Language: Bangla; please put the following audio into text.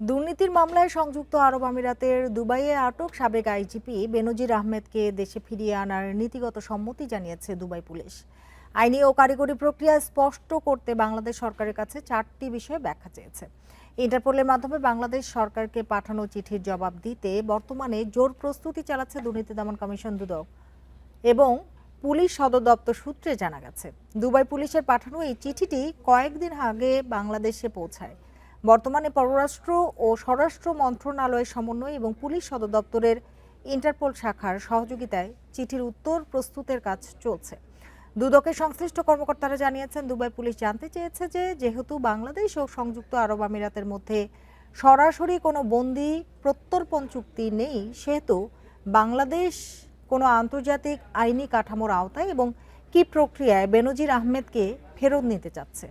দুর্নীতির মামলায় সংযুক্ত আরব আমিরাতের দুবাইয়ে আটক সাবেক আইজিপি বেনজির আহমেদকে দেশে ফিরিয়ে আনার নীতিগত সম্মতি জানিয়েছে দুবাই পুলিশ। আইনি ও কারিগরি প্রক্রিয়া স্পষ্ট করতে বাংলাদেশ সরকারের কাছে 4টি বিষয়ে ব্যাখ্যা চেয়েছে। ইন্টারপোলের মাধ্যমে বাংলাদেশ সরকারকে পাঠানো চিঠির জবাব দিতে বর্তমানে জোর প্রস্তুতি চালাচ্ছে দুর্নীতি দমন কমিশন দুদক এবং পুলিশ সদর দপ্তর সূত্রে জানা গেছে, দুবাই পুলিশের পাঠানো এই চিঠিটি কয়েকদিন আগে বাংলাদেশে পৌঁছায়। বর্তমানে পররাষ্ট্র ও স্বরাষ্ট্র মন্ত্রণালয়ের সমন্বয় এবং পুলিশ সদর দপ্তরের ইন্টারপোল শাখার সহযোগিতায় চিঠির উত্তর প্রস্তুতের কাজ চলছে। দুদকের সংশ্লিষ্ট কর্মকর্তারা জানিয়েছেন, দুবাই পুলিশ জানতে চেয়েছে যে যেহেতু বাংলাদেশ ও সংযুক্ত আরব আমিরাতের মধ্যে সরাসরি কোনো বন্দি প্রত্যর্পণ চুক্তি নেই, সেহেতু বাংলাদেশ কোনো আন্তর্জাতিক আইনি কাঠামোর আওতায় এবং কি প্রক্রিয়ায় বেনজির আহমেদকে ফেরত নিতে চাচ্ছে।